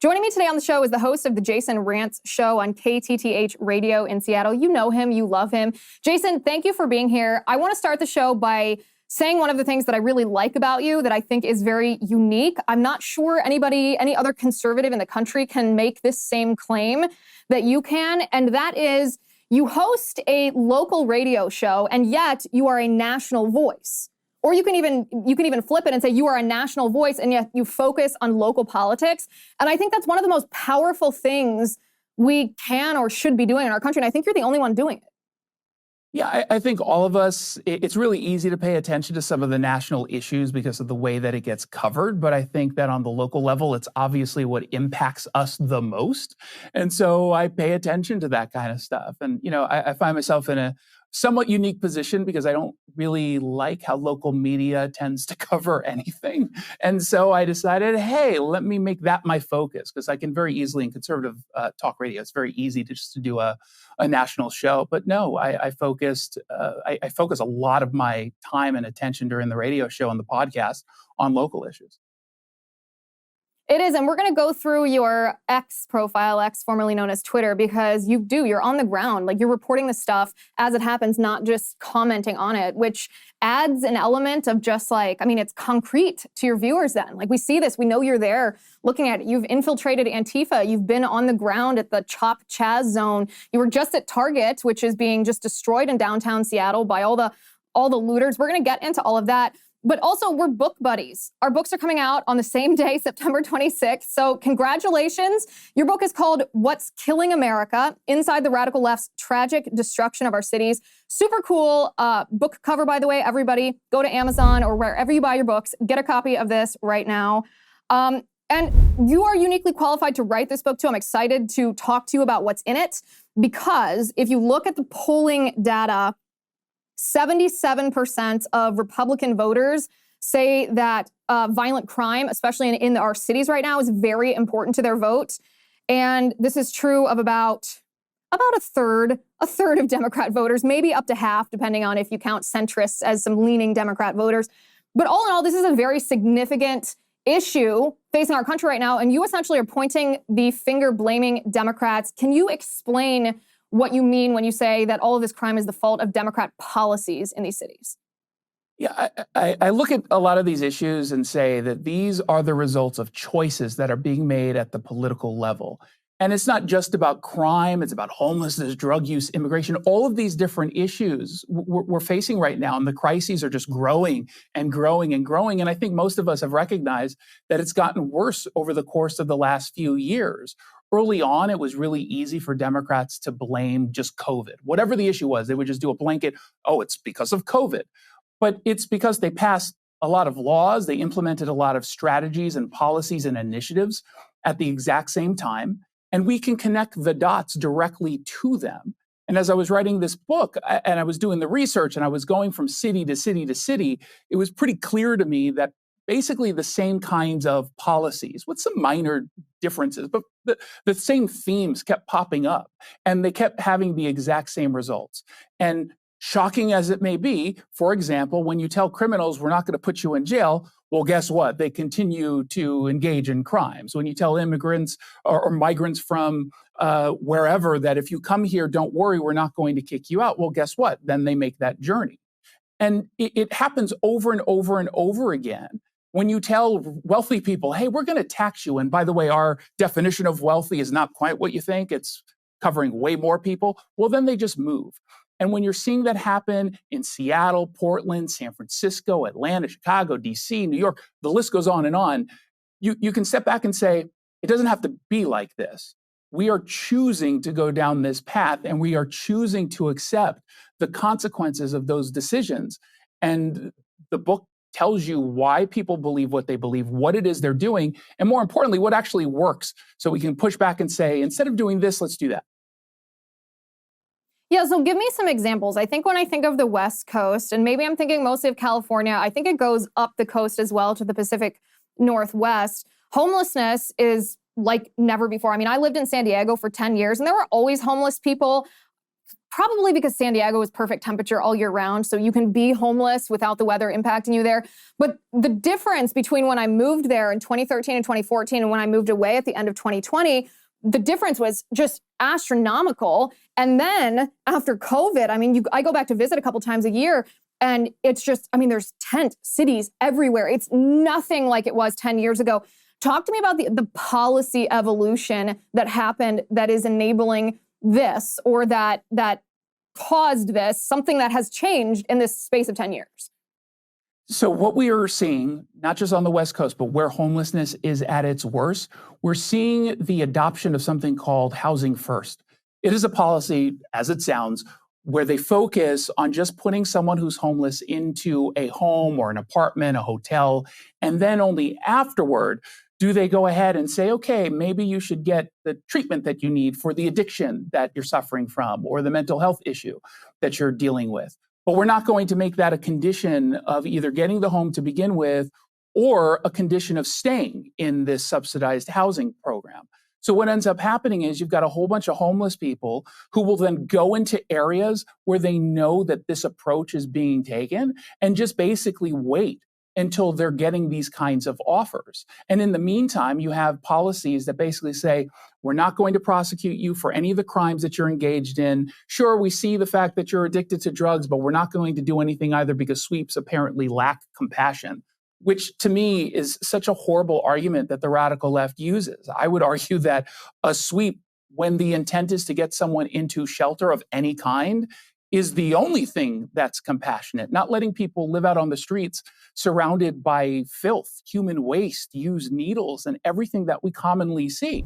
Joining me today on the show is the host of the Jason Rantz Show on KTTH Radio in Seattle. You know him, you love him. Jason, thank you for being here. I want to start the show by saying one of the things that I really like about you that I think is very unique. I'm not sure any other conservative in the country can make this same claim that you can, and that is you host a local radio show, and yet you are a national voice. Or you can even flip it and say you are a national voice, and yet you focus on local politics. And I think that's one of the most powerful things we can or should be doing in our country. And I think you're the only one doing it. Yeah, I think all of us, it's really easy to pay attention to some of the national issues because of the way that it gets covered. But I think that on the local level, it's obviously what impacts us the most. And so I pay attention to that kind of stuff. And, I find myself in a somewhat unique position because I don't really like how local media tends to cover anything. And so I decided, hey, let me make that my focus, because I can very easily in conservative talk radio, it's very easy to just to do a national show. But no, I focus a lot of my time and attention during the radio show and the podcast on local issues. It is, and we're going to go through your X profile, X formerly known as Twitter, because you're on the ground. Like, you're reporting the stuff as it happens, not just commenting on it, which adds an element of just it's concrete to your viewers then. Like, we see this, we know you're there looking at it. You've infiltrated Antifa. You've been on the ground at the CHAZ zone. You were just at Target, which is being just destroyed in downtown Seattle by all the looters. We're going to get into all of that. But also, we're book buddies. Our books are coming out on the same day, September 26th. So congratulations. Your book is called What's Killing America? Inside the Radical Left's Tragic Destruction of Our Cities. Super cool book cover, by the way. Everybody, go to Amazon or wherever you buy your books. Get a copy of this right now. And you are uniquely qualified to write this book, too. I'm excited to talk to you about what's in it, because if you look at the polling data, 77% of Republican voters say that violent crime, especially in our cities right now, is very important to their vote. And this is true of about a third of Democrat voters, maybe up to half, depending on if you count centrists as some leaning Democrat voters. But all in all, this is a very significant issue facing our country right now. And you essentially are pointing the finger, blaming Democrats. Can you explain what you mean when you say that all of this crime is the fault of Democrat policies in these cities? Yeah, I look at a lot of these issues and say that these are the results of choices that are being made at the political level. And it's not just about crime, it's about homelessness, drug use, immigration, all of these different issues we're facing right now. And the crises are just growing and growing and growing. And I think most of us have recognized that it's gotten worse over the course of the last few years. Early on, it was really easy for Democrats to blame just COVID. Whatever the issue was, they would just do a blanket, oh, it's because of COVID. But it's because they passed a lot of laws, they implemented a lot of strategies and policies and initiatives at the exact same time, and we can connect the dots directly to them. And as I was writing this book, and I was doing the research, and I was going from city to city to city, it was pretty clear to me that basically the same kinds of policies with some minor differences, but the same themes kept popping up, and they kept having the exact same results. And shocking as it may be, for example, when you tell criminals we're not going to put you in jail, well, guess what? They continue to engage in crimes. When you tell immigrants or migrants from wherever that if you come here, don't worry, we're not going to kick you out. Well, guess what? Then they make that journey. And it happens over and over and over again. When you tell wealthy people, hey, we're going to tax you. And by the way, our definition of wealthy is not quite what you think. It's covering way more people. Well, then they just move. And when you're seeing that happen in Seattle, Portland, San Francisco, Atlanta, Chicago, DC, New York, the list goes on, you can step back and say, it doesn't have to be like this. We are choosing to go down this path, and we are choosing to accept the consequences of those decisions. And the book tells you why people believe what they believe, what it is they're doing, and more importantly, what actually works. So we can push back and say, instead of doing this, let's do that. Yeah, so give me some examples. I think when I think of the West Coast, and maybe I'm thinking mostly of California, I think it goes up the coast as well to the Pacific Northwest. Homelessness is like never before. I mean, I lived in San Diego for 10 years, and there were always homeless people probably because San Diego is perfect temperature all year round, so you can be homeless without the weather impacting you there. But the difference between when I moved there in 2013 and 2014 and when I moved away at the end of 2020, the difference was just astronomical. And then after COVID, I mean, I go back to visit a couple times a year, and it's just, I mean, there's tent cities everywhere. It's nothing like it was 10 years ago. Talk to me about the policy evolution that happened that is enabling this, or that caused this, something that has changed in this space of 10 years. So what we are seeing, not just on the West Coast, but where homelessness is at its worst, we're seeing the adoption of something called housing first. It is a policy, as it sounds, where they focus on just putting someone who's homeless into a home or an apartment, a hotel, and then only afterward do they go ahead and say, okay, maybe you should get the treatment that you need for the addiction that you're suffering from or the mental health issue that you're dealing with. But we're not going to make that a condition of either getting the home to begin with or a condition of staying in this subsidized housing program. So what ends up happening is you've got a whole bunch of homeless people who will then go into areas where they know that this approach is being taken and just basically wait until they're getting these kinds of offers. And in the meantime, you have policies that basically say, we're not going to prosecute you for any of the crimes that you're engaged in. Sure, we see the fact that you're addicted to drugs, but we're not going to do anything either because sweeps apparently lack compassion, which to me is such a horrible argument that the radical left uses. I would argue that a sweep, when the intent is to get someone into shelter of any kind, is the only thing that's compassionate. Not letting people live out on the streets surrounded by filth, human waste, used needles, and everything that we commonly see.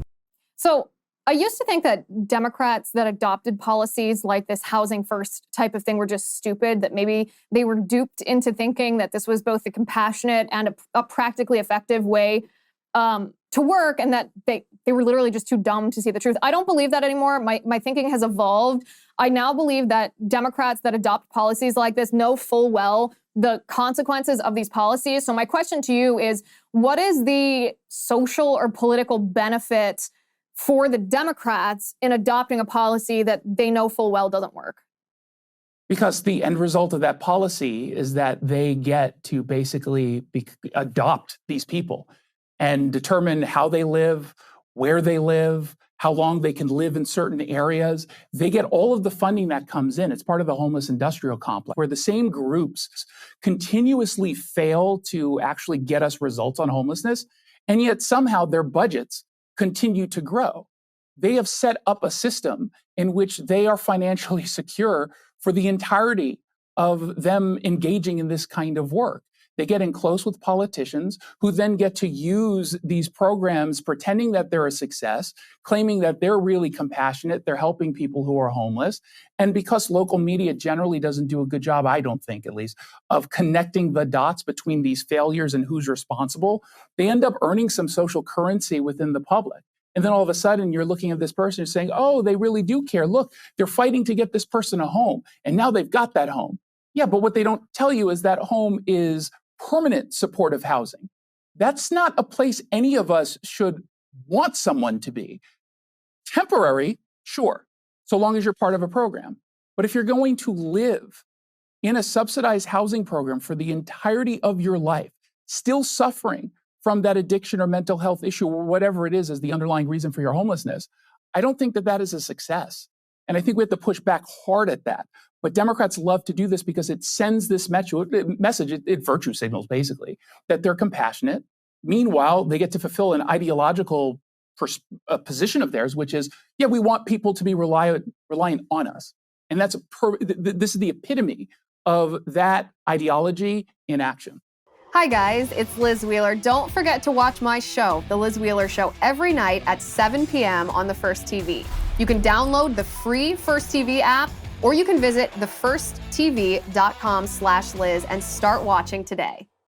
So I used to think that Democrats that adopted policies like this housing first type of thing were just stupid, that maybe they were duped into thinking that this was both a compassionate and a practically effective way to work, and that they were literally just too dumb to see the truth. I don't believe that anymore. My thinking has evolved. I now believe that Democrats that adopt policies like this know full well the consequences of these policies. So my question to you is, what is the social or political benefit for the Democrats in adopting a policy that they know full well doesn't work? Because the end result of that policy is that they get to basically adopt these people and determine how they live, where they live, how long they can live in certain areas. They get all of the funding that comes in. It's part of the homeless industrial complex, where the same groups continuously fail to actually get us results on homelessness, and yet somehow their budgets continue to grow. They have set up a system in which they are financially secure for the entirety of them engaging in this kind of work. They get in close with politicians who then get to use these programs pretending that they're a success, claiming that they're really compassionate, they're helping people who are homeless. And because local media generally doesn't do a good job, I don't think at least, of connecting the dots between these failures and who's responsible, they end up earning some social currency within the public. And then all of a sudden you're looking at this person and saying, oh, they really do care. Look, they're fighting to get this person a home. And now they've got that home. Yeah, but what they don't tell you is that home is permanent supportive housing. That's not a place any of us should want someone to be. Temporary, sure, so long as you're part of a program. But if you're going to live in a subsidized housing program for the entirety of your life, still suffering from that addiction or mental health issue or whatever it is as the underlying reason for your homelessness, I don't think that that is a success. And I think we have to push back hard at that. But Democrats love to do this because it sends this message, it virtue signals basically, that they're compassionate. Meanwhile, they get to fulfill an ideological position of theirs, which is, yeah, we want people to be reliant on us. And that's this is the epitome of that ideology in action. Hi guys, it's Liz Wheeler. Don't forget to watch my show, The Liz Wheeler Show, every night at 7 p.m. on the First TV. You can download the free First TV app, or you can visit thefirsttv.com/Liz and start watching today.